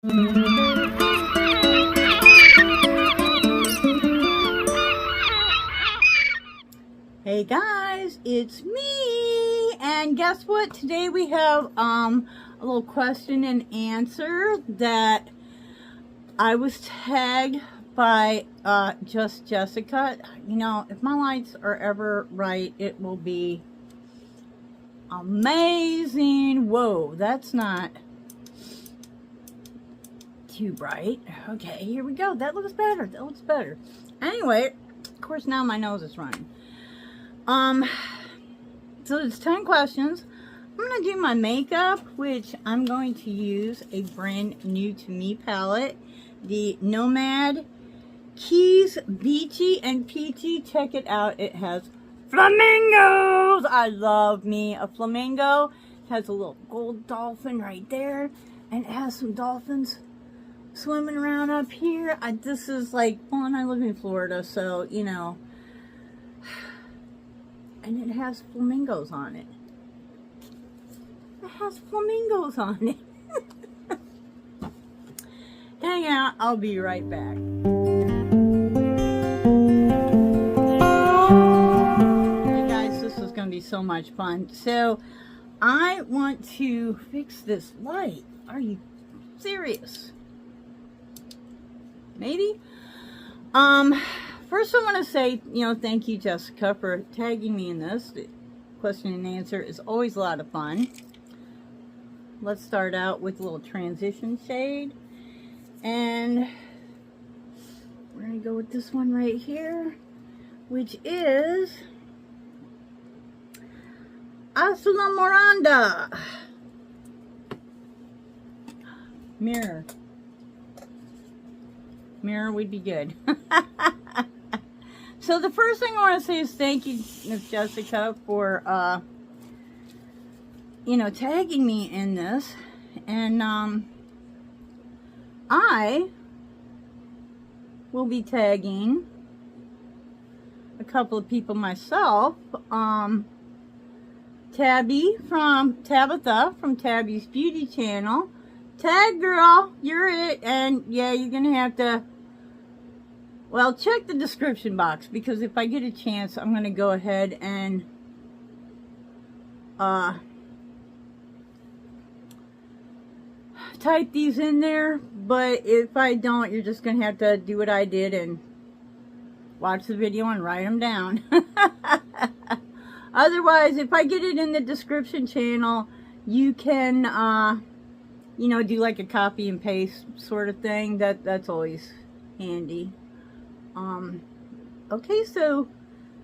Hey guys, it's me, and guess what? Today we have a little question and answer that I was tagged by Just Jessica. You know, if my lights are ever right, it will be amazing. Whoa, that's not too bright. Okay, here we go. That looks better. That looks better. Anyway, of course now my nose is running. So it's 10 questions. I'm going to do my makeup, which I'm going to use a brand new to me palette, the Nomad Keys Beachy and Peachy. Check it out. It has flamingos. I love me a flamingo. It has a little gold dolphin right there, and it has some dolphins swimming around up here. This is like, well, and I live in Florida, so, you know, and it has flamingos on it. It has flamingos on it. Hang out, I'll be right back. Hey guys, this is going to be so much fun. So, I want to fix this light. Are you serious? Maybe? First, I want to say, you know, thank you, Jessica, for tagging me in this. The question and answer is always a lot of fun. Let's start out with a little transition shade. And we're going to go with this one right here, which is Azul Miranda. Mirror. Mirror would be good. So the first thing I want to say is thank you, Miss Jessica, for, you know, tagging me in this. And I will be tagging a couple of people myself. Tabitha from Tabby's Beauty Channel. Tag girl, you're it. And yeah, you're going to have to, well, check the description box, because if I get a chance, I'm going to go ahead and type these in there. But if I don't, you're just going to have to do what I did and watch the video and write them down. Otherwise, if I get it in the description channel, you can, you know, do like a copy and paste sort of thing. That's always handy. Okay, so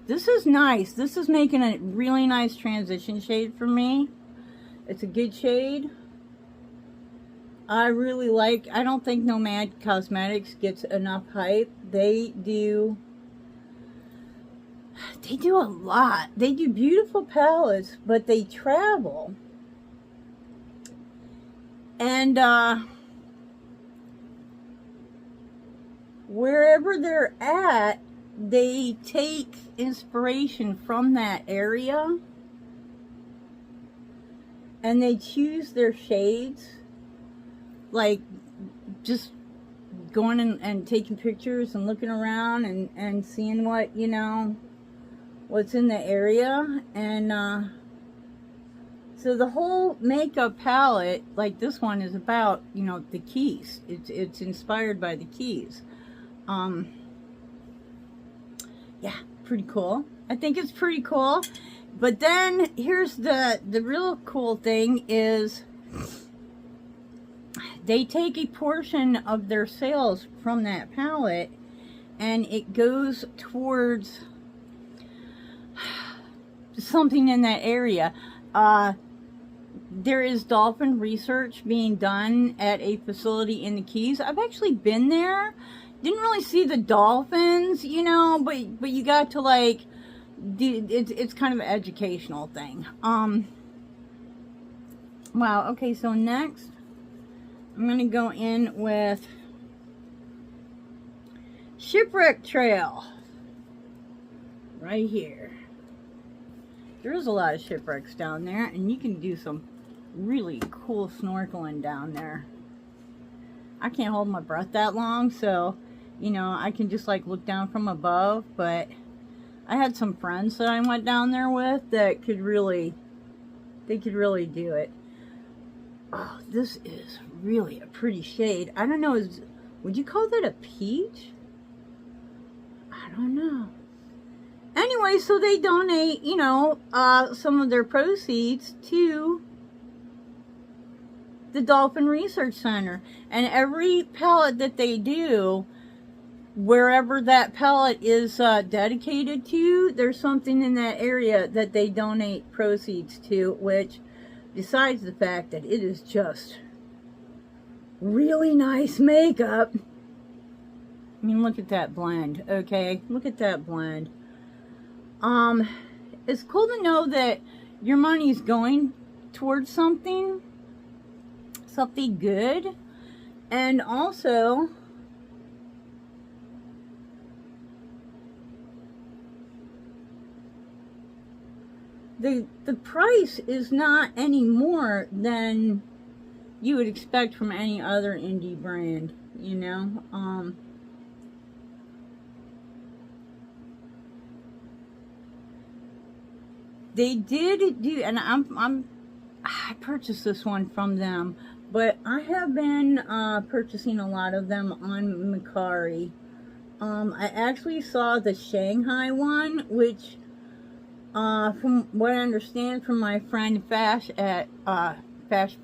this is nice. This is making a really nice transition shade for me. It's a good shade. I really like, I don't think Nomad Cosmetics gets enough hype. They do a lot. They do beautiful palettes, but they travel. And, wherever they're at, they take inspiration from that area and they choose their shades, like just going and taking pictures and looking around and seeing what, you know, what's in the area. And so the whole makeup palette, like this one, is about, you know, the keys. It's inspired by the keys. Yeah, pretty cool. I think it's pretty cool. But then here's the real cool thing is they take a portion of their sales from that palette and it goes towards something in that area. There is dolphin research being done at a facility in the Keys. I've actually been there. Didn't really see the dolphins, you know, but you got to, like, it's kind of an educational thing. Wow, okay, so next I'm going to go in with Shipwreck Trail right here. There's a lot of shipwrecks down there, and you can do some really cool snorkeling down there. I can't hold my breath that long, so, you know, I can just like look down from above. But I had some friends that I went down there with that could really, they could really do it. Oh, this is really a pretty shade. I don't know, would you call that a peach? I don't know. Anyway, so they donate, you know, some of their proceeds to the Dolphin Research Center. And every pellet that they do, wherever that pellet is dedicated to, there's something in that area that they donate proceeds to, which, besides the fact that it is just really nice makeup. I mean, look at that blend, okay? Look at that blend. It's cool to know that your money's going towards something good. And also, the price is not any more than you would expect from any other indie brand, you know. They did do, and I purchased this one from them, but I have been purchasing a lot of them on Mercari. I actually saw the Shanghai one, which, from what I understand from my friend Fash at Fab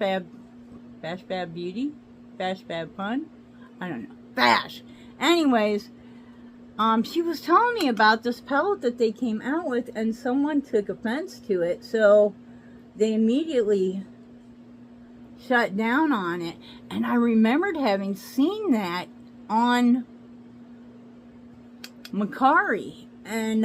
Beauty, Fab Fun, I don't know, Fash. Anyways, she was telling me about this pellet that they came out with, and someone took offense to it, so they immediately shut down on it. And I remembered having seen that on Mercari, and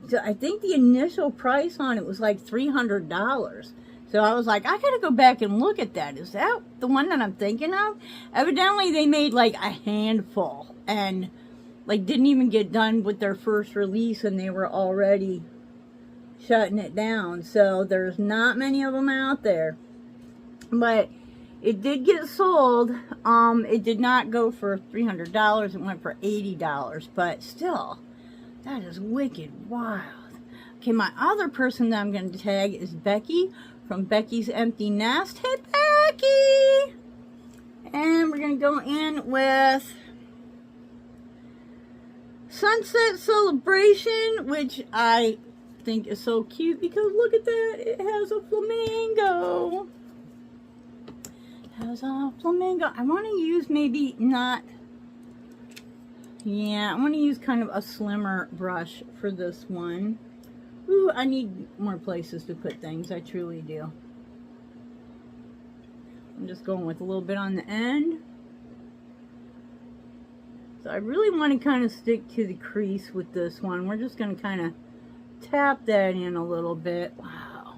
so I think the initial price on it was like $300. So I was like, I gotta go back and look at that. Is that the one that I'm thinking of? Evidently they made like a handful and like didn't even get done with their first release and they were already shutting it down. So there's not many of them out there. But it did get sold. It did not go for $300. It went for $80. But still, that is wicked wild. Okay, my other person that I'm going to tag is Becky from Becky's Empty Nest. Hey, Becky! And we're going to go in with Sunset Celebration, which I think is so cute because look at that. It has a flamingo. It has a flamingo. I want to use maybe not... Yeah, I want to use kind of a slimmer brush for this one. Ooh, I need more places to put things. I truly do. I'm just going with a little bit on the end. So I really want to kind of stick to the crease with this one. We're just going to kind of tap that in a little bit. Wow.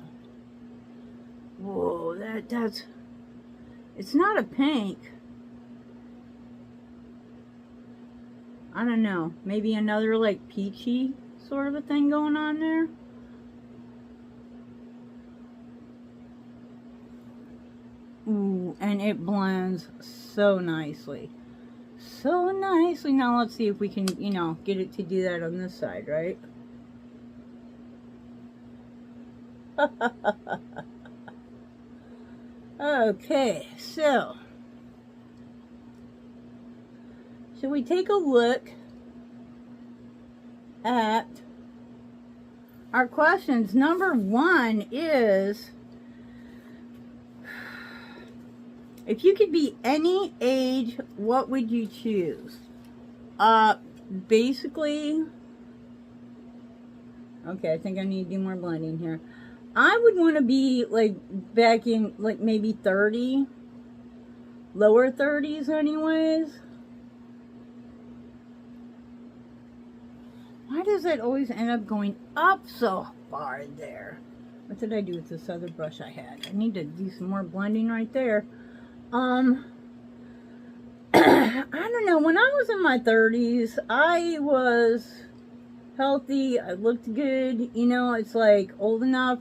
Whoa, that's... It's not a pink. I don't know. Maybe another like peachy sort of a thing going on there. Ooh, and it blends so nicely. So nicely. Now let's see if we can, you know, get it to do that on this side, right? Okay, so should we take a look at our questions? Number one is, if you could be any age, what would you choose? Basically, okay, I think I need to do more blending here. I would want to be like back in like maybe 30, lower 30s anyways. Why does it always end up going up so far there? What did I do with this other brush I had? I need to do some more blending right there. I don't know. When I was in my 30s, I was healthy. I looked good. You know, it's like old enough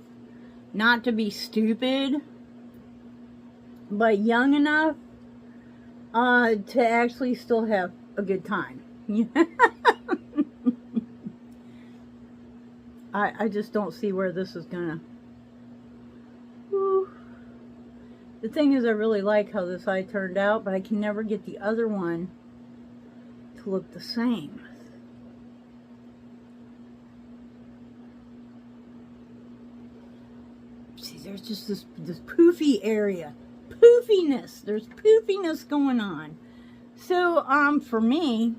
not to be stupid. but young enough to actually still have a good time. I just don't see where this is gonna. Whew. The thing is, I really like how this eye turned out, but I can never get the other one to look the same. See, there's just this poofy area. Poofiness. There's poofiness going on. So, for me,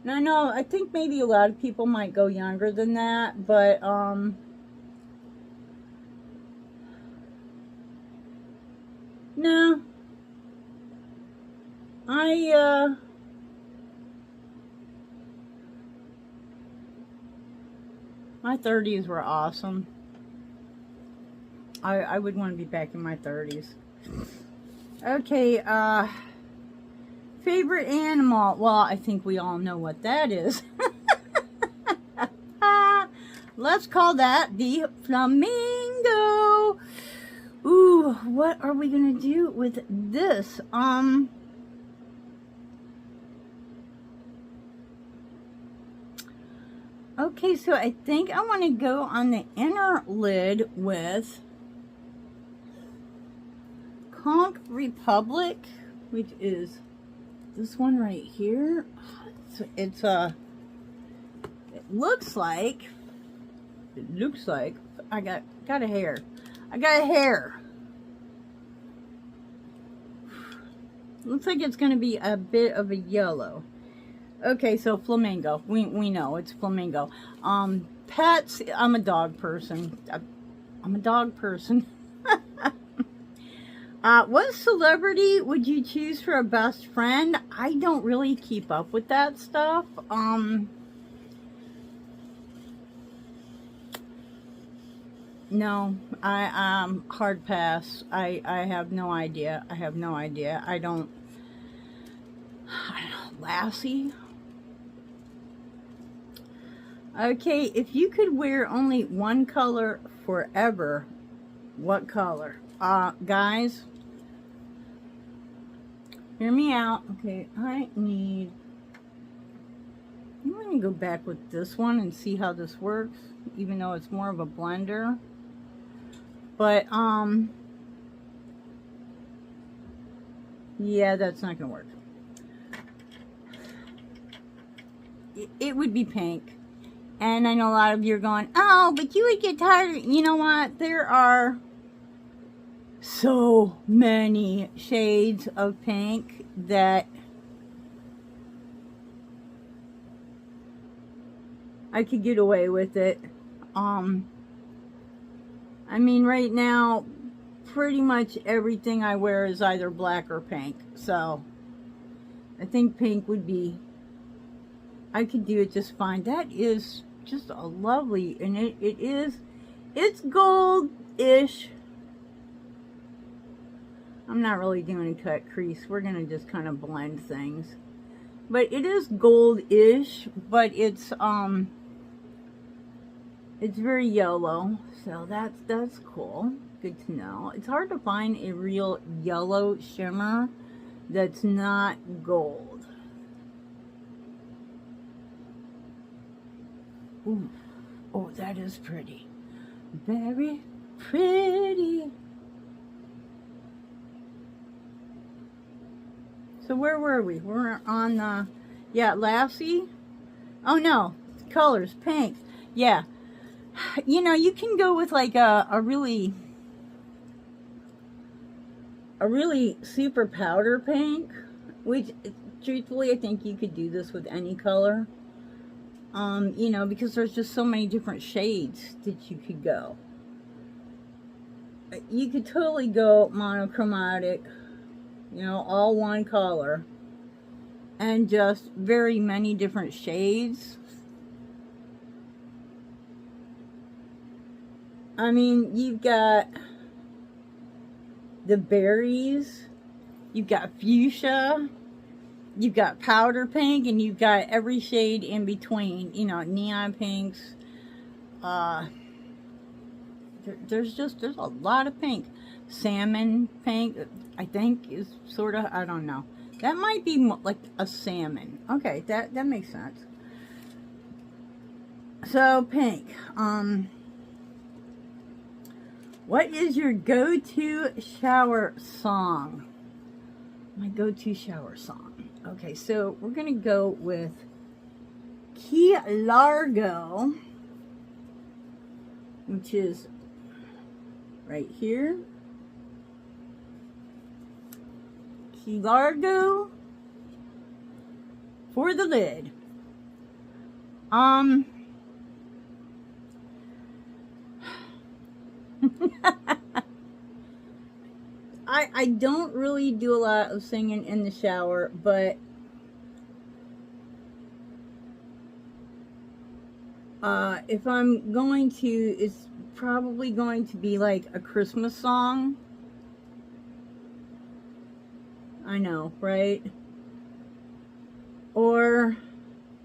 and I know, I think maybe a lot of people might go younger than that, but, no. My 30s were awesome. I would want to be back in my 30s. Okay, favorite animal. Well, I think we all know what that is. Let's call that the flamingo. Ooh, what are we gonna do with this? Okay, so I think I want to go on the inner lid with Kang Republic, which is this one right here. It looks like I got a hair. I got a hair. Looks like it's going to be a bit of a yellow. Okay, so flamingo. We know it's flamingo. Pets. I'm a dog person. I'm a dog person. What celebrity would you choose for a best friend? I don't really keep up with that stuff. No, hard pass. I have no idea. I have no idea. I don't know. Lassie? Okay, if you could wear only one color forever, what color? Guys, hear me out. Okay, I'm going to go back with this one and see how this works, even though it's more of a blender. But, yeah, that's not going to work. It would be pink. And I know a lot of you are going, oh, but you would get tired. You know what? There are so many shades of pink that I could get away with it. I mean, right now, pretty much everything I wear is either black or pink. So, I think pink would be, I could do it just fine. That is just a lovely, and it's gold-ish. I'm not really doing a cut crease. We're going to just kind of blend things. But it is gold-ish, but it's very yellow. So that's cool. Good to know. It's hard to find a real yellow shimmer that's not gold. Ooh. Oh, that is pretty. Very pretty. So where were we? We're on, yeah, Lassie. Oh no, colors, pink. Yeah. You know, you can go with like a really super powder pink, which truthfully I think you could do this with any color. You know, because there's just so many different shades that you could go. You could totally go monochromatic, you know, all one color, and just very many different shades. I mean, you've got the berries, you've got fuchsia, you've got powder pink, and you've got every shade in between, you know, neon pinks. There's a lot of pink. salmon pink, I think is sort of, I don't know. That might be like a salmon. Okay, that makes sense. So pink. What is your go-to shower song? My go-to shower song. Okay, so we're gonna go with Key Largo, which is right here. Key Largo for the lid. I don't really do a lot of singing in the shower, but if I'm going to, it's probably going to be like a Christmas song. I know, right? Or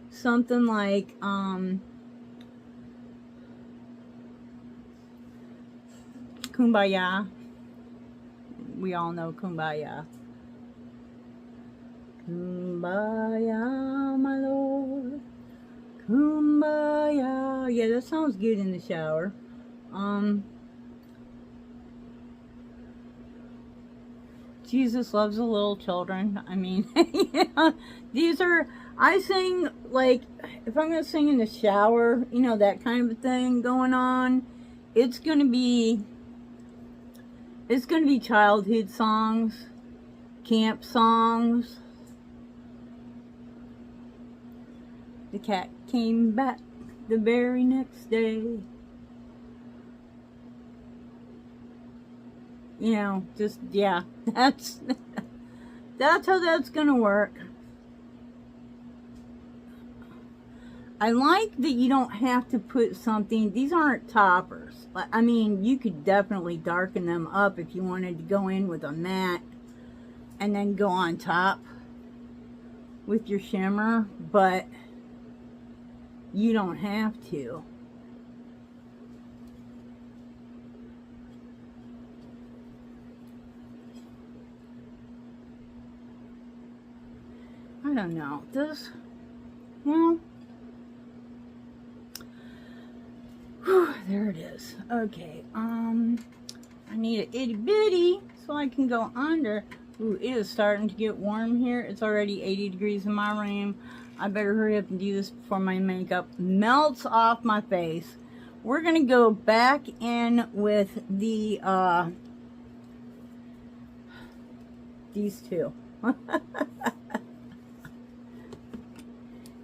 something like Kumbaya. We all know Kumbaya. Kumbaya, my Lord. Kumbaya. Yeah, that sounds good in the shower. Jesus loves the little children. I mean, yeah, these are, I sing, like, if I'm going to sing in the shower, you know, that kind of a thing going on, it's going to be childhood songs, camp songs. The cat came back the very next day. You know, just, yeah, that's how that's gonna work. I like that you don't have to put something, these aren't toppers. I mean, you could definitely darken them up if you wanted to go in with a matte and then go on top with your shimmer, but you don't have to. I don't know. This, well, there it is. Okay, I need an itty bitty so I can go under. Ooh, it is starting to get warm here. It's already 80 degrees in my room. I better hurry up and do this before my makeup melts off my face. We're gonna go back in with the these two.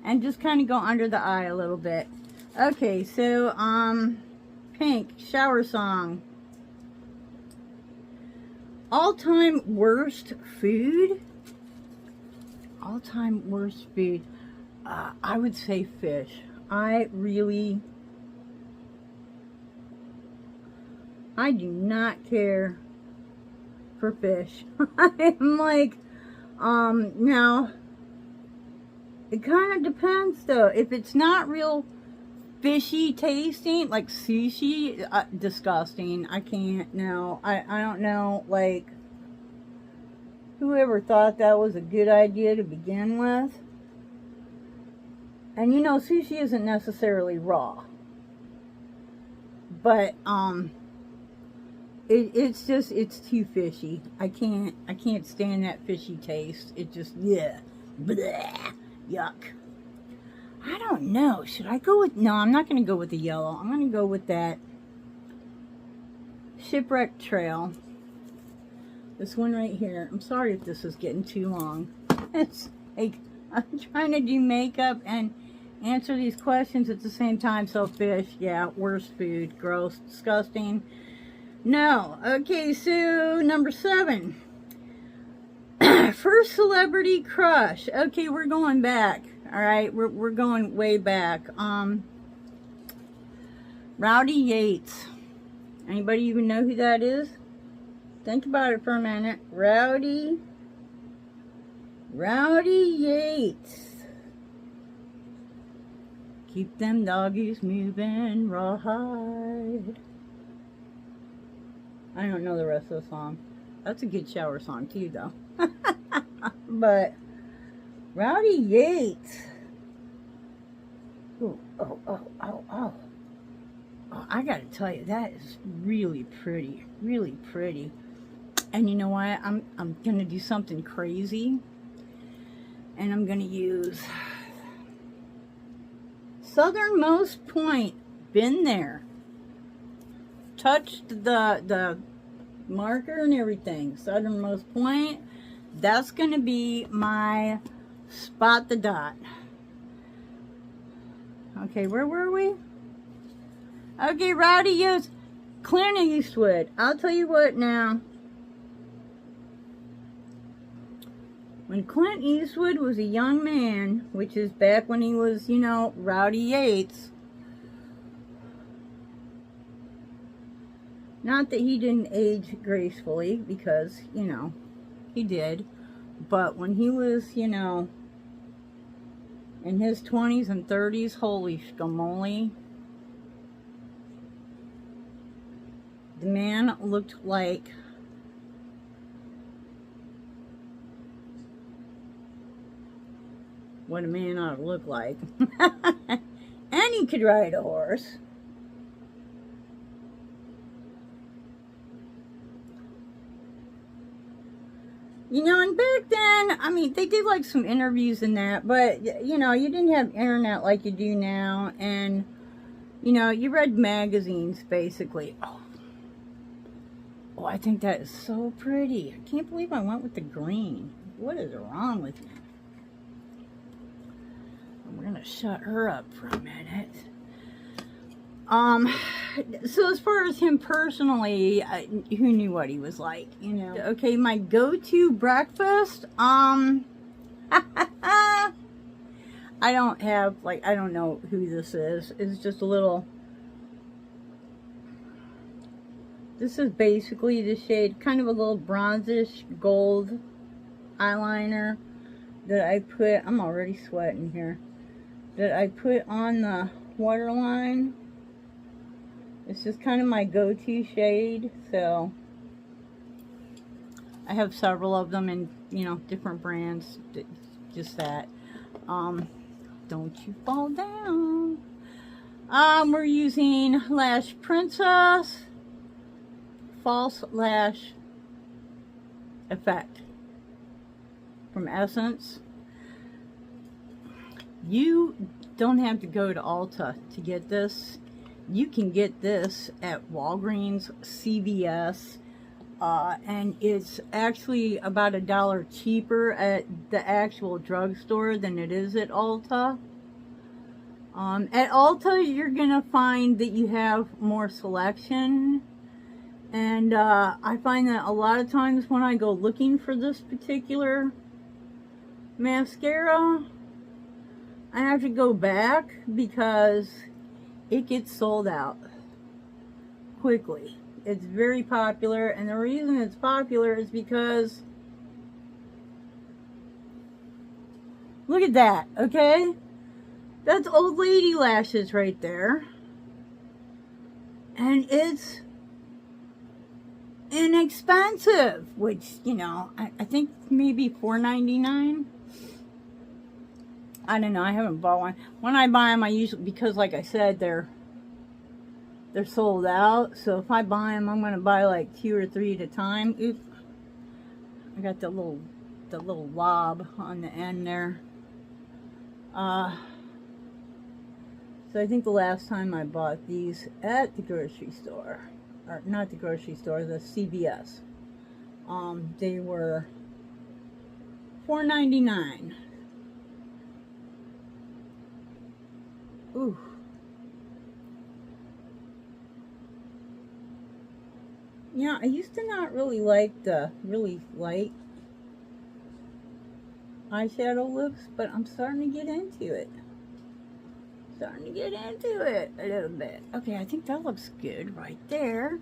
And just kind of go under the eye a little bit. Okay, so pink shower song. All-time worst food. All-time worst food. I would say fish. I do not care for fish. I'm like, now, it kind of depends though. If it's not real fishy tasting, like sushi, disgusting. I can't, no. I don't know, like, whoever thought that was a good idea to begin with. And you know, sushi isn't necessarily raw. But, it's just, it's too fishy. I can't stand that fishy taste. It just, yeah, bleh, yuck. I don't know. Should I go with, no, I'm not going to go with the yellow. I'm going to go with that Shipwreck Trail. This one right here. I'm sorry if this is getting too long. It's like, I'm trying to do makeup and answer these questions at the same time. So fish, yeah, worst food, gross, disgusting. No. Okay, so number 7. First celebrity crush. Okay, we're going back. All right, we're going way back. Rowdy Yates. Anybody even know who that is? Think about it for a minute. Rowdy Yates. Keep them doggies moving rawhide. I don't know the rest of the song. That's a good shower song too, though. But Rowdy Yates. Ooh, oh, oh, oh, oh. Oh, I gotta tell you, that is really pretty. Really pretty. And you know what? I'm gonna do something crazy. And I'm gonna use Southernmost Point. Been there. Touched the marker and everything. Southernmost Point. That's gonna be my spot the dot. Okay, where were we? Okay, Rowdy Yates, Clint Eastwood. I'll tell you what now. When Clint Eastwood was a young man, which is back when he was, you know, Rowdy Yates. Not that he didn't age gracefully, because, you know, he did. But when he was, you know, in his 20s and 30s, holy schmoly. The man looked like what a man ought to look like. And he could ride a horse. You know, and back then, I mean, they did like some interviews and that, but, you know, you didn't have internet like you do now, and, you know, you read magazines, basically. Oh, I think that is so pretty. I can't believe I went with the green. What is wrong with me? We're going to shut her up for a minute. So as far as him personally, who knew what he was like, you know? Okay, my go-to breakfast, I don't have, like, I don't know who this is. It's just a little, this is basically the shade, kind of a little bronzish gold eyeliner that I put, I'm already sweating here, that I put on the waterline. It's just kind of my go-to shade, so I have several of them in, you know, different brands, just that. Don't you fall down. We're using Lash Princess False Lash Effect from Essence. You don't have to go to Ulta to get this. You can get this at Walgreens, CVS, and it's actually about $1 cheaper at the actual drugstore than it is at Ulta. At Ulta, you're gonna find that you have more selection, and I find that a lot of times when I go looking for this particular mascara, I have to go back because it gets sold out quickly. It's very popular, and the reason it's popular is because look at that, okay? That's old lady lashes right there. And it's inexpensive, which, you know, I think maybe $4.99. I don't know, I haven't bought one. When I buy them, I usually, because like I said, they're sold out. So if I buy them, I'm gonna buy like 2 or 3 at a time. Oops, I got the little lob on the end there. So I think the last time I bought these at the grocery store, or not the grocery store, the CVS, they were $4.99. Ooh. Yeah, I used to not really like the really light eyeshadow looks, but I'm starting to get into it. A little bit. Okay, I think that looks good right there.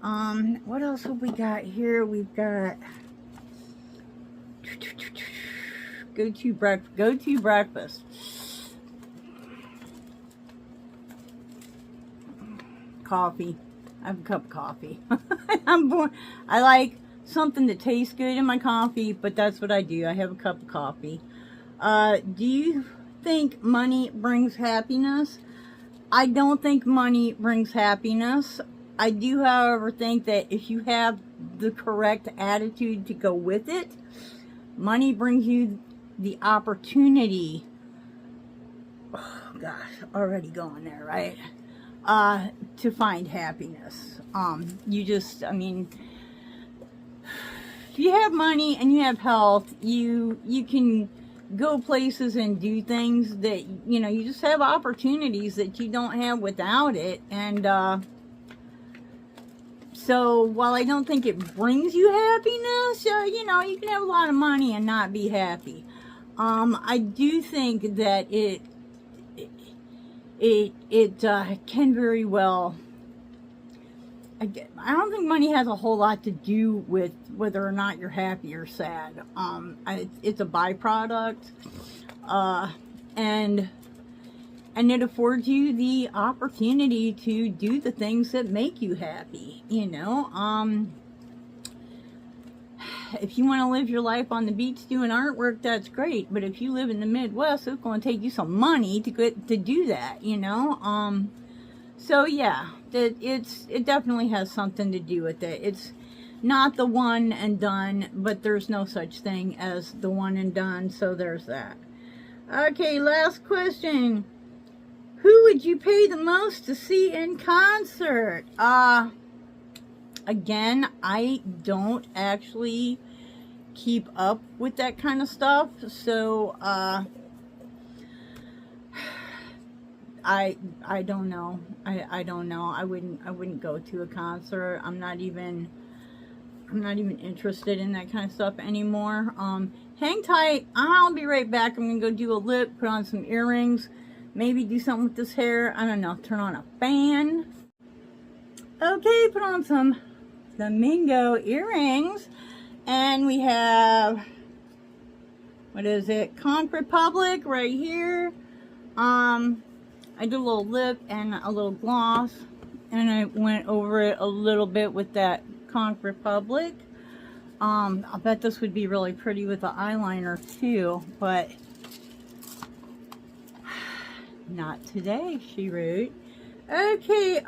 What else have we got here? We've got go-to breakfast. Coffee. I have a cup of coffee. I'm born. I like something that tastes good in my coffee, but that's what I do. I have a cup of coffee. Do you think money brings happiness? I don't think money brings happiness. I do, however, think that if you have the correct attitude to go with it, money brings you the opportunity. Oh gosh, already going there, right? To find happiness. You just, I mean, if you have money and you have health, you can go places and do things that, you know, you just have opportunities that you don't have without it. And so while I don't think it brings you happiness, you know, you can have a lot of money and not be happy. I do think that it can very well, I don't think money has a whole lot to do with whether or not you're happy or sad. It's a byproduct, and it affords you the opportunity to do the things that make you happy, you know. If you want to live your life on the beach doing artwork, that's great. But if you live in the Midwest, it's going to take you some money to do that, you know. So yeah, it definitely has something to do with it. It's not the one and done, but there's no such thing as the one and done. So there's that. Okay, last question. Who would you pay the most to see in concert? Again, I don't actually keep up with that kind of stuff, so I don't know. I don't know. I wouldn't go to a concert. I'm not even interested in that kind of stuff anymore. Hang tight. I'll be right back. I'm gonna go do a lip, put on some earrings, maybe do something with this hair. I don't know. Turn on a fan. Okay, put on some flamingo earrings, and we have, what is it, Conch Republic right here. I did a little lip and a little gloss, and I went over it a little bit with that Conch Republic. I bet this would be really pretty with the eyeliner too, but not today, she wrote. Okay,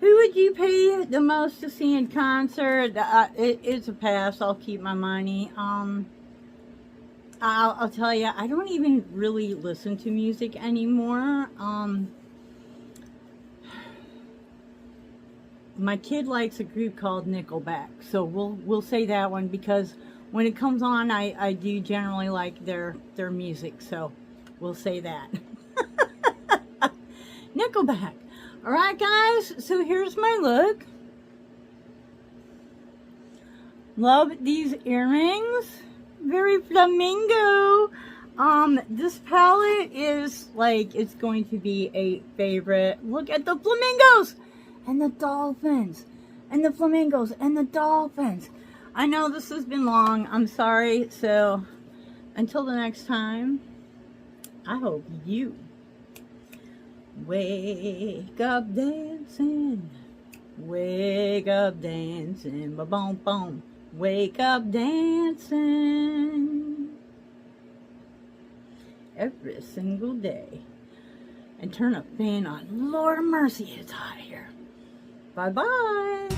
who would you pay the most to see in concert? It's a pass. I'll keep my money. I'll tell you, I don't even really listen to music anymore. My kid likes a group called Nickelback, so we'll say that one, because when it comes on, I do generally like their music, so we'll say that. Nickelback. Alright guys, so here's my look. Love these earrings. Very flamingo. This palette is like, it's going to be a favorite. Look at the flamingos and the dolphins and the flamingos and the dolphins. I know this has been long. I'm sorry. So until the next time, I hope you wake up dancing, wake up dancing, ba-boom, boom, wake up dancing every single day, and turn a fan on. Lord of mercy, it's hot here. Bye-bye.